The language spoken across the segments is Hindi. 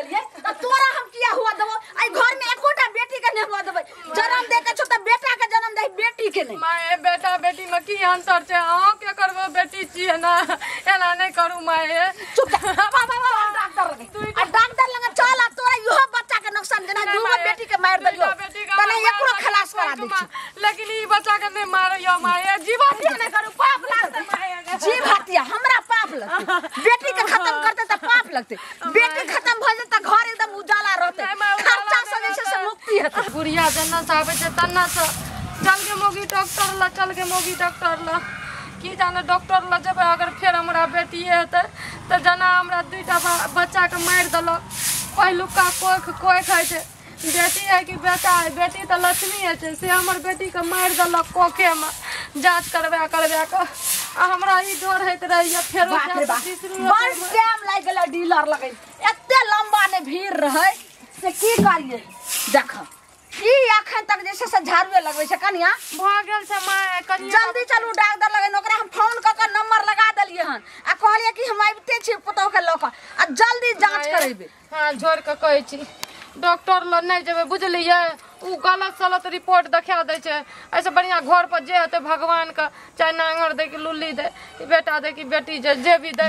दलिए त तोरा हम किया हुआ देबो आई घर में एकोटा बेटी के नहीं हुआ देबे जन्म दे के छ त बेटा के जन्म दे बेटी के नहीं माए बेटा बेटी में की अंतर छे हां के करबो बेटी छिए ना एना नहीं करू माए चुप डॉक्टर लगे आ डॉक्टर लगे चल तोरा इहो बच्चा के नुकसान देना दूगो बेटी के मार दलियो तने एकरो खलास करा दे छी लेकिन ई बच्चा के नहीं मारियो माए जीव हत्या नहीं करू पाप लागते माए जीव हत्या हमरा पाप लगते बेटी के खत्म करते त पाप लगते बेटी खत्म भ जाए त घर एकदम उजाला रहते खर्चा से मुक्ति हेते बुढ़िया जना साबे छे तना से चल के मोगी डॉक्टर ला चल के मोगी डॉक्टर ला की जाने डॉक्टर ला जब अगर फिर हमरा बेटी हेते त जना हमरा दुईटा बच्चा के मार दलो पहिलुका कोई खाइ छे बेटी है कि बेटा है बेटी तो लक्ष्मी है से हमर बेटी के मार दलक कोखे में जांच करबा के हमरा ई डर होइत रहिए फेरो बड़ टाइम लाग गेल डीलर लगे एते लंबा ने भीड़ रहे से की करिए देख ई अखन तक जैसे से झाड़ुए लगबै छै कनिया भ गेल छै माय कनिया जल्दी चलू डॉक्टर लगे ओकरा हम फोन क के नंबर लगा देलिए हन आ कहलिए कि हम आबिते छी पुतौ के ल क आ जल्दी जांच करैबे हां जोर के कहै छी डॉक्टर ल नहीं जेबे बुझलिए उ गलत सलत रिपोर्ट देखा दे छै ऐसे बढ़िया घर पर जे होते भगवान का चाहे नांगर दे कि लुल्ली दे कि बेटा दे कि बेटी जे भी दे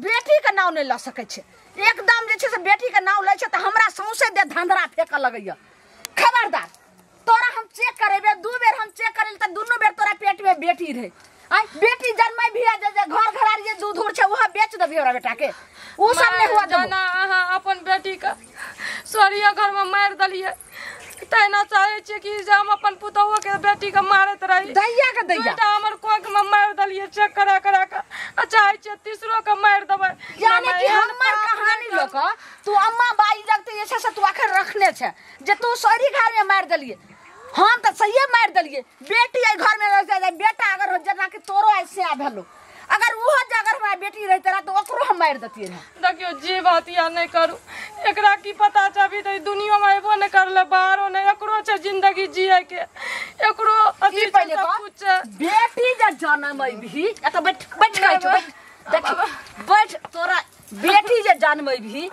बेटी के नाम नहीं ल सकै छै एकदम जे छै से बेटी के नाम लै छै त हमरा सौंसे दे धंधरा फेक लगैया खबरदार तोरा हम चेक करेबे दू बेर हम चेक करिल त दुनु बेर तोरा पेट में बेटी रहे आई बेटी जन्मै भी जे घर घरारी जे दूध उड़ छै वह बेच देबी हमरा बेटा के उ सब नहीं हुआ जना अहां अपन बेटी का सरिया घर में मार दलिए तैना चाहे छी कि जे हम अपन पुतौआ के बेटी के मारत रही दैया के दैया बेटा हमर कोख में मार दलिए चेक करा के आ चाहे छी तीसरो के मार देबै यानी कि हमर कहानी लोक तू अम्मा बाई लगते ऐसे से तू आखिर रखने छै जे तू सरी घर में मार दलिए हम त सही मार दलिए बेटी आई घर में रह जाए बेटा अगर जना के तोरो ऐसे आ भेलो अगर वो जगह हमारा बेटी रहते रहा तो ओकरो हम मार देतिए ना देखियो जी बातिया नहीं करू एकरा की पता छ अभी तो दुनिया में एबो नहीं करले बाहरो नहीं एकरो छ जिंदगी जिए के एकरो अथी पहले कुछ बेटी जे जन्म भी ए त बैठ कहै छ देख बैठ तोरा बेटी जे जन्म भी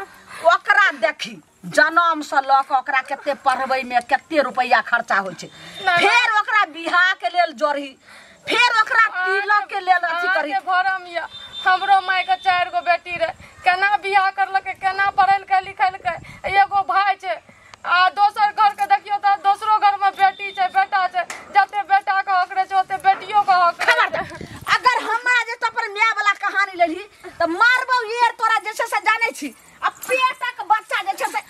ओकरा देखी जन्म से ल के ओकरा केते पढ़बै में केते रुपया खर्चा होय छै फिर ओकरा बियाह के लेल जोरही फिर ओकरा तिलक के लेल अथी करी भरम या हमरो माय के 4 गो बेटी रे केना बियाह करलके केना पढ़ल के लिखल के एगो भाई छै आ दोसर घर के देखियो त दोसरो घर में बेटी छै बेटा छै जते बेटा के हक रे छै ओते बेटियो के हक अगर हमरा जे त पर माय वाला कहानी लेली त मारबो येर तोरा जैसे से जानै छी आ पेटक बच्चा जे छै से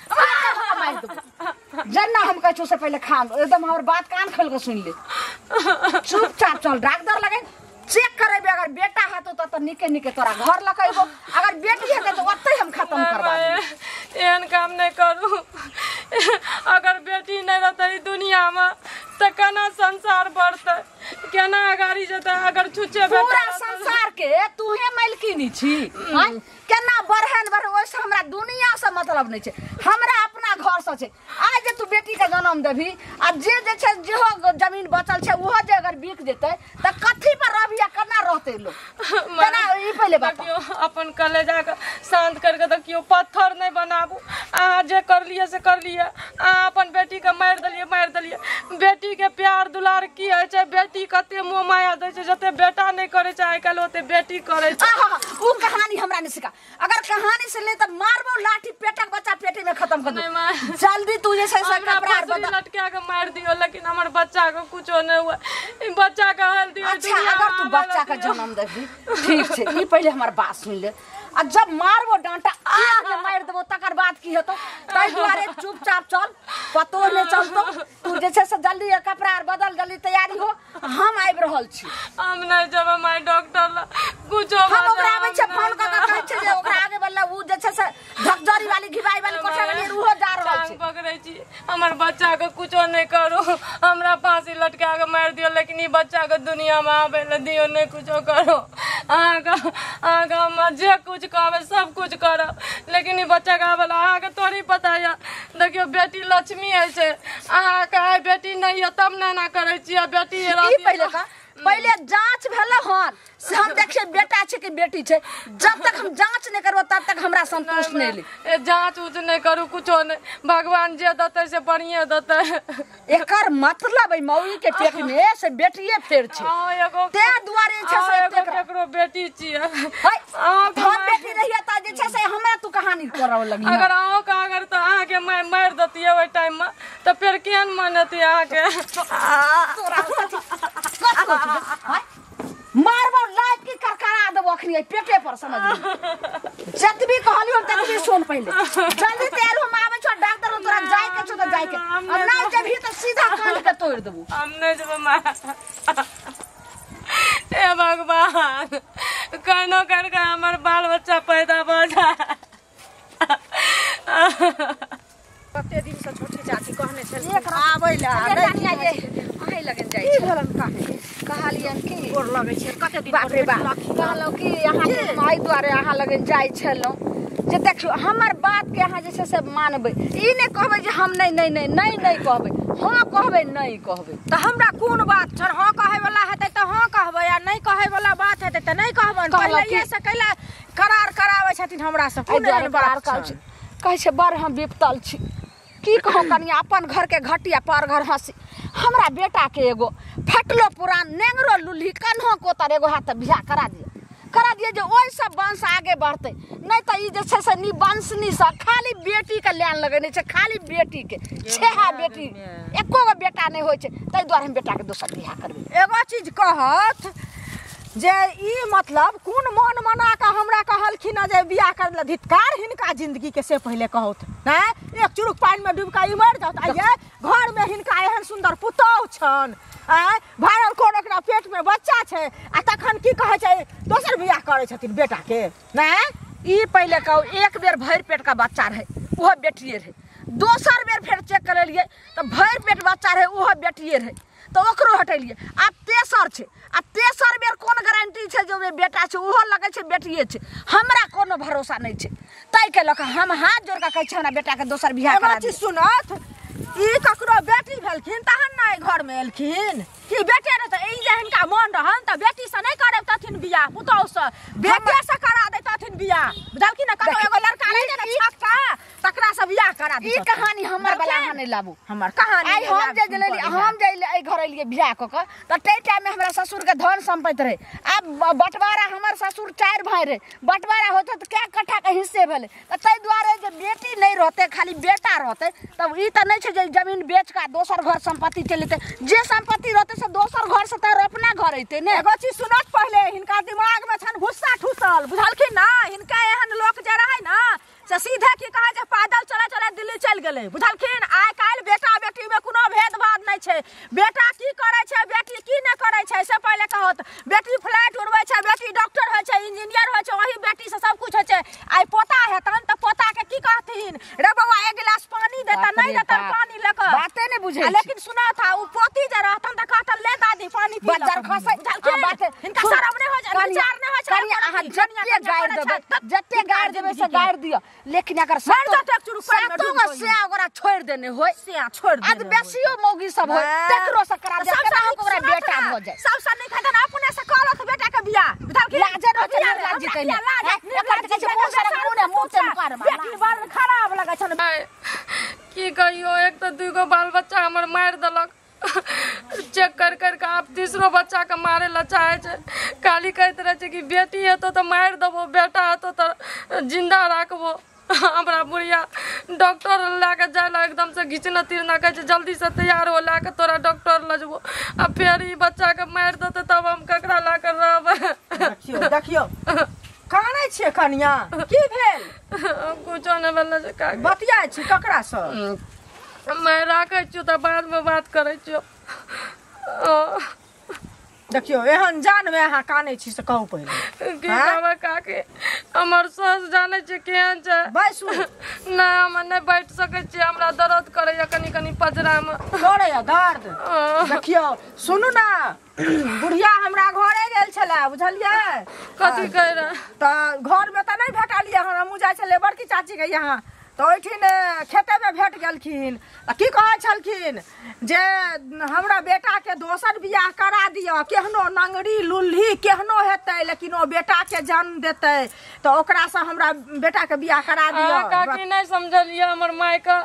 मार देबो जन्ना हम कहै छु से पहले खान एकदम हमर बात कान खोल के सुन ले चुपचाप चल डॉक्टर लगे चेक करेबे अगर बेटा हाथ तो निके निके तोरा घर लकैबो अगर बेटी हेते तो ओतै हम खत्म करबा देब एहन काम नहीं करू अगर बेटी नहीं रहते दुनिया में तो केना संसार बढ़ते केना आगाड़ी जते अगर छुचे पूरा संसार के तूहे मालकिनी छी केना बढ़न बढ़ ओइसे हमरा दुनिया से मतलब नहीं छै हमरा अपना घर से छै आज जे तू बेटी के जन्म देबी आ जे छै जेहो जमीन बचल छै ओहो जे अगर बिक जेतै त कथि पर रहबिया केना रहते लोग केना ई पहले देखियो अपन कलेजा के शांत करके देखियो पत्थर नहीं बनाबू आ जे कर लिए से कर लिए आ अपन बेटी के मार दलिए बेटी के प्यार दुलार की है छै बेटी कते मोह माया दै छै जते बेटा नहीं करे छै आइ काल ओते बेटी करे छै उ कहानी हमरा नहीं सिखा अगर कहानी से ले त मारबो लाठी पेटक बच्चा पेटे में खत्म कर दो जल्दी तू जे से कपड़ा बदल लटका के मार दियो लेकिन हमर बच्चा के कुछो नहीं हुआ बच्चा का हाल दियो अच्छा अगर तू बच्चा का जन्म देबी ठीक छै ई पहले हमर बात सुन ले आ जब मारबो डांटा के मार देबो तकर बाद की हेतो तै दुआरे चुपचाप चल पतो ने चलतो तू जे छै से जल्दी कपड़ा बदल जल्दी तैयारी हो हम आइब रहल छी हम नहीं जब माय डॉक्टर ला कुछो हम ओकरा आबै छै फोन क के कहै छै जे ओकरा आगे वाला उ जे छै से धकजरी वाली घिवाई वाली कोठा वाली रूहो जा रहल छै पकड़ै छी हमर बच्चा के कुछो नहीं करू हमरा फांसी लटका के मार दियो लेकिन ई बच्चा के दुनिया में आबै ले दियो नहीं कुछो करो आगा हम जे कुछ कहबे सब कुछ करब लेकिन ई बच्चा के आबे अहाँ के तोरी पता है देखियो बेटी लक्ष्मी है छै अहाँ के बेटी नहीं है तब ना करे छी बेटी ई पहले का पहले जांच भेल हन से हम देखिए बेटा छे कि बेटी छे। जब तक हम जांच नहीं करबो तब तक हमरा संतोष नहीं ले। ए जांच उच नहीं करू कुछो नहीं, भगवान जे दते से बढ़िया दते। एकर मतलब है मौगी के पेट में से बेटिए फेर छे। हां एगो ते दुआरे छे से केकरो बेटी छिए। हाय हम बेटी रहिए त जे छे से हमरा तू कहानी करब लगी। अगर आओ का अगर त आ के मैं मार दतिए ओइ टाइम में त फिर केन मानती आ के तोरा मारबो लाइट की करकरा देबो अखनी पेटे पर समझ जतबी कहलियो ततबी सुन पहले जल्दी तैयार हो आवे छ डॉक्टर तोरा जाय के छ त जाय के अब ना जब ही त सीधा काट के तोड़ देबो। हम नहीं जब मां ए भगवान कनो कर के हमर बाल बच्चा पैदा हो जाए। कते दिन से छोटी चाची कहने छल एक आबै ला नहीं आए आइ लगन जाय की भेलन काहे कहलियन की गोर लगे छै कते दिन बाप रे बाप कहलो कि यहाँ के माई द्वारे यहाँ लगन जाय छलो जे देखियो हमर बात के यहाँ जैसे से मानबे ई ने कहबे जे हम नहीं कहबे हां कहबे नहीं कहबे त हमरा कोन बात छ हां कहे वाला हेतै त हां कहबै आ नहीं कहे वाला बात हेतै त नहीं कहबन। पहिले ये से कैला करार कराबै छथिन हमरा से कोन करार कहै छै बड़ हम विपतल छी की कहूं कनिया अपन घर के घटिया पर घर हंसी हमरा बेटा के एगो फटलो पुरान नेंगरो लुल्ही कन्हो कोतर एगो हाथ बियाह करा दिए जे ओइ सब वंश आगे बढ़ते नहीं त ई जे छै से नी वंशनी से खाली बेटी के लाइन लगेने छै खाली बेटी के छेहा बेटी एको गो बेटा नहीं होय छै तै द्वारे हम बेटा के दोसर बियाह करबे। एगो चीज कहत जे ई मतलब कोन मन मना के हमरा कहलखिन जे बियाह कर ले धिक्कार हिनका जिंदगी के से पहले कहत ना एक चुरुक पानी में डूब के मर जात आइए घर में हिनका एहन सुंदर पुतौह छन आ भारल कोन एकरा पेट में बच्चा छै आ तखन की कहै छै दोसर बियाह करै छथिन बेटा के ना। ई पहले कहू एक बेर भर पेट का बच्चा रहे वो बेटिए रहे दोसर बेर फिर चेक कर लिए तो भर पेट बच्चा रहे वो बेटिए रहे तो ओकरो हटेलिए आ तेसर छे आ तेसर बेर कोन गारंटी छे जो बेटा छे ओहो लगे छे बेटिए छे हमरा कोनो भरोसा नहीं छे तै के लक हम हाथ जोड़ के कहै छे हमरा बेटा के दोसर बियाह करा दे। सुनत ई ककरो बेटी भेलखिन तहन नै घर में एलखिन कि बेटे रे त ई जे हिनका मन रहन त बेटी से नै करे तथिन बियाह पुतौह से बेटे से करा दे तथिन बियाह बुझलखिन न कतो एगो लड़का रहे ने छक्का तकरा से बियाह करा दे। ई कहानी हमर बला नै लाबू हमर कहानी आई हम जे गेली हम जे ए घर एलिए बियाह क के त तै टाइम में हमरा ससुर के धन संपत्ति रहे अब बंटवारा हमर ससुर 4 भाई रहे बंटवारा होते त क्या कट्ठा के हिस्से भेले त तै द्वारे जे बेटी नहीं रहते खाली बेटा रहते तब ई त नै छे जे जमीन बेच का दोसर घर संपत्ति चलते जे संपत्ति रहते से दोसर घर से तर अपना घर अइते ने। एगो चीज सुनत पहले हिनका दिमाग में छन भुस्सा ठुसल बुझलखिन ना हिनका एहन लोक जे रहे ना से सीधे की कहे जे पैदल चले चले दिल्ली चल गेले बुझलखिन। आइ काल बेटा बेटी में कोनो भेदभाव नहीं छे बेटा की करे छे बेटी की न करे छे से पहले कहत बेटी फ्लाइट उड़बै छे बेटी डॉक्टर होय छे इंजीनियर होय छे वही बेटी से सब कुछ होय छे। आइ पोता है तहन त पोता के की कहथिन रे बउआ एक गिलास पानी देता नहीं देता पानी लेकर बाते नहीं बुझे लेकिन सुना था वो पोती जे रहतन त कहतन ले दादी पानी पी बजार खसे बात हिनका शरम नहीं हो जाए विचार नहीं हो जाए कनी आहा जत्ते गाड़ देबे जत्ते गाड़ देबे से गाड़ दियो लेकिन अगर से ओकरा छोड़ देने होय से छोड़ दे आज बेसियो मौगी सब होय तकरो से करा दे केना ओकरा बेटा हो जाए सब से नहीं खतन अपने से कहलत बेटा के बियाह बुझल के लाजे रहते लाज जीते एकर कहै छै मुंह से मुंह ते मार बेटी बड़ खराब लगै छन की कहियो एक तो दुगो बाल बच्चा हमर मार देलक चेक कर कर के आप तीसरो बच्चा के मारे ला चाहे छे काली कहते रहे छे कि बेटी है तो मार देबो बेटा है तो जिंदा राखबो। हमरा बुढ़िया डॉक्टर लाके जाला एकदम से घिचना तीरना कहे जल्दी से तैयार हो लाके तोरा डॉक्टर लजबो अब फिर ई बच्चा के मार देते तब हम ककरा लाके रहब। देखियो कानै छियै कनिया की भेल कुछो नै भेल छै का बतिया छी ककरा से मैं राखै छियो त बाद में बात करै छियो। देखियो एहन जान में अहाँ कानै छी से कहू पहिले की कहबै काके हमर सास जाने छै केहन छै बैसू नै हम नै बैठ सकै छी हमरा दर्द करैया कनी कनी पजरा में करे दर्द। देखियो सुनू ना बुढ़िया हमरा घरे गेल छले बुझलियै कथी कह रहा त घर में त नै भेटलिए हम जाय छले बड़की चाची के यहाँ तो ओठिन खेते में भेट गेलखिन की कहै छलखिन जे हमरा बेटा के दोसर बियाह करा दिया केहनो नंगरी लुल्ही केहनो हेतै लेकिन ओ बेटा के जन्म देतै तो ओकरा से हमरा बेटा के बियाह करा दिया। काकी नहीं समझलिए हमर माय का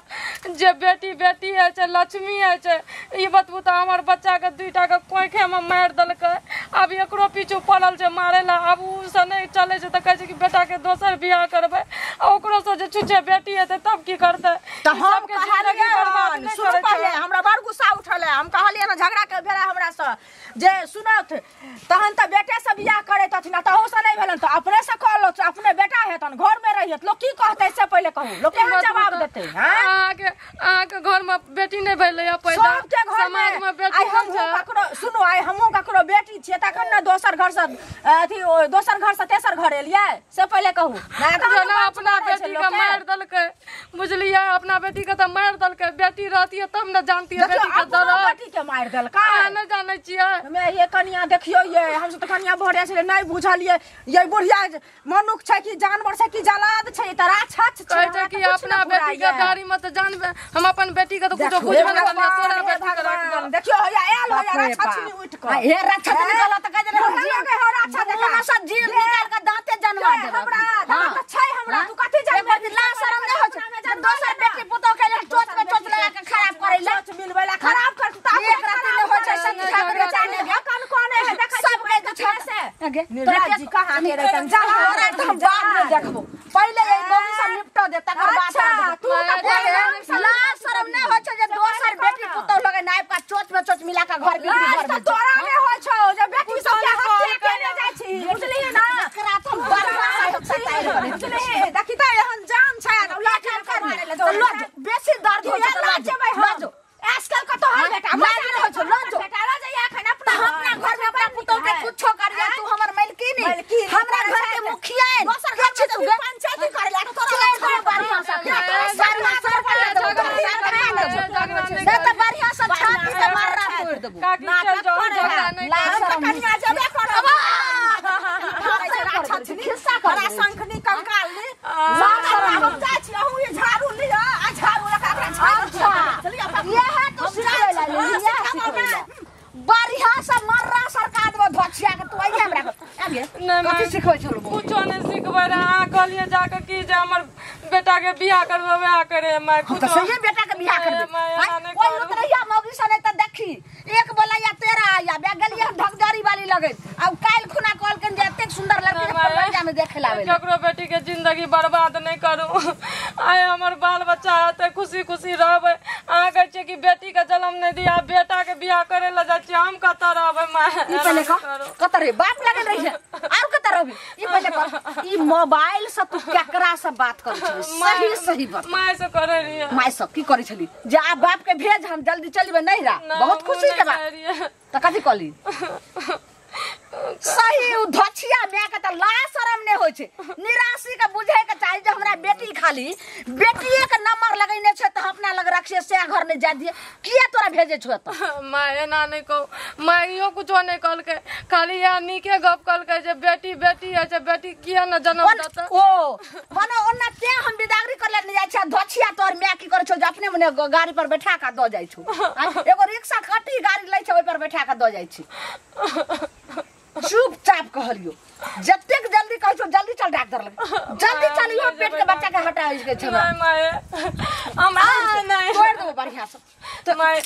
जे बेटी बेटी है छै लक्ष्मी है छै ई बतबू तो हमर बच्चा के दुईटा के कोंखे में मार देलकै अब एकरो पीछू पड़ल छै मारे ला अब उ से नहीं चले छै त कहै छै कि बेटा के दोसर बियाह करबै ओकरो से जे छुछे बेटी हेतै तब की करतै तो हम कहलिए सुन पहले हमरा बड़ गुस्सा उठल है हम कहलिए ना झगड़ा के भेला हमरा से जे सुनत तहन त बेटे से बियाह करे तथिन त हो से नहीं भेलन त अपने से कह लो अपने बेटा हेतन घर में रहियत लोग की कहतै से पहले कहू लोग केहन जवाब देतै हैं आके घर में बेटी नहीं भेलै या पैदा समाज में बेटी हम ककरो सुनो आइ हमहु ककरो बेटी छियै तखन न दोसर घर से अथी दोसर घर से तेसर घर एलियै से पहले कहू अपना बेटी के मार देलकै बुझलियै अपना बेटी के त मार देलकै बेटी रहतियै तब न जानतियै बेटी के दर्द बेटी के मार देलकै नहीं जानै छियै हमे ये कनिया देखियो ये हम त कनिया भरे छले नहीं बुझलियै ये बुढ़िया मनुख छै कि जानवर छै कि जलाद छै त राक्षस छै कहै छै कि अपना बेटी के गाड़ी में त जानबे हम अपन बेटी के त कुछो बुझबे न करलियै तोरा बेटी के राख दे देखियो या आयल हो या राक्षस उठ के हे राक्षस निकल त कह दे हो राक्षस देखा सब जीव निकाल के दांते जनवा दे हमरा दांत छै हमरा तू कथि जानबे ला शरम नहीं हो छै दोसर बेटी पुतो के ले चोच में चोच लगा के खराब करे ले मिलबे ला खराब कर तू एक राती में हो छै संख्या के बेचाने कौन कौन है देखा सब के छै से निर्लज जी कहां के रहतन जा हम बाद में देखबो पहले ये मौगी से निपटा दे तकर बाद तू ला शरम नहीं हो छै जे दोसर बेटी पुतो लगे नाइप का चोच में चोच मिला के घर बिगड़ी घर में तोरा में हो छौ जे बेटी सब के हत्या केने जाइ छी बुझली ना एकरा तुम बरवा बुझली देखि त एहन जान छै लाठी कर मारे ले तो लो बेसी दर्द हो छै लो जो आजकल का तो हर बेटा मार हो छै लो जो बेटा ला जाइए एखन अपना अपना घर में अपना पुतो के कुछो कर जा तू हमर मलकिनी हमरा घर के मुखिया है दोसर घर से तू पंचायती करे ला तोरा बढ़िया से नहीं तो बढ़िया से छाती से मारना तोड़ देबो काकी चल जाओ झगड़ा नहीं ला शरम कन्या जबे करब राक्षस खिस्सा करा शंखनी कंकालनी हम जाइ छी अहू ये झाड़ू लिया आ झाड़ू लगा के अच्छा ये है तो सिखावे ला लिया बढ़िया से मर्रा सरकार में धोछिया के तू आई हमरा आगे कथि सिखबै छलो कुछो नहीं सिखबै रे आ कहलिए जाके की जे हमर बेटा के बियाह करबे आ करे मैं तो सही बेटा के बियाह करबे कोई उतरैया मौगी सने त देखी एक बोलैया तेरा आया बे गेलिए ढकदारी वाली लगे अब काल खुना कॉल के जे एते सुंदर लड़की के परिया में देखे लावे केकरो बेटी के जिंदगी बर्बाद नहीं करू आय हमर बाल बच्चा आते खुशी खुशी रहबे आ कहै छै कि बेटी के जन्म नहीं दिया बेटा के बियाह करे ला जा छी हम कत रहबे मैं ई पहले कत रे बाप लगल रही है और कत रहबी ई पहले ई मोबाइल से तू केकरा से बात कर छ सही सही बात माय से करे रही माय सब की करै छली जे आ बाप के भेज हम जल्दी चलबे नहीं रा बहुत खुशी के बात त कथि कहली सही उ धछिया मैं के त ला शरम ने होय छै निराशी के बुझे के चाहि जे हमरा बेटी खाली बेटीए के नंबर लगैने छै त अपना लग रखिए से घर ने जा दिए किया तोरा भेजे छ त माय ना नहीं कहू माइयो कुछो नहीं कहल के खाली या नीके गप कहल के जे बेटी बेटी है जे बेटी किया न जन्म देता ओ मने ओन्ना ते हम बिदागरी करले नहीं जाय छै धछिया तोर मैं की करे छौ जे अपने मने गाड़ी पर बैठा के द जाय छौ एगो रिक्शा खटी गाड़ी लै छै ओइ पर बैठा के द जाय छी चुपचाप कहलियो जतेक जल्दी कहै छौ जल्दी चल डॉक्टर लग जल्दी चलियो पेट के बच्चा के हटा के छै माय हम नहीं तोड़ दो बढ़िया से तो माय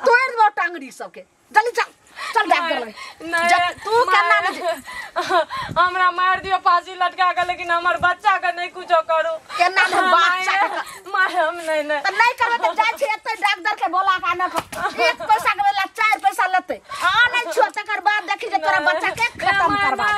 तोड़ दो टांगड़ी सबके जल्दी चल चल डॉक्टर लग तू केना नहीं हमरा मार दियो फांसी लटका के लेकिन हमर बच्चा के नहीं कुछो करू केना बच्चा के माय हम नहीं त नहीं करबे त जाय छै एते डॉक्टर के बोला के आना एक पैसा के बदला 4 पैसा लेते आ नहीं छो तकर बाद देखी जे तोरा बच्चा के खत्म करबा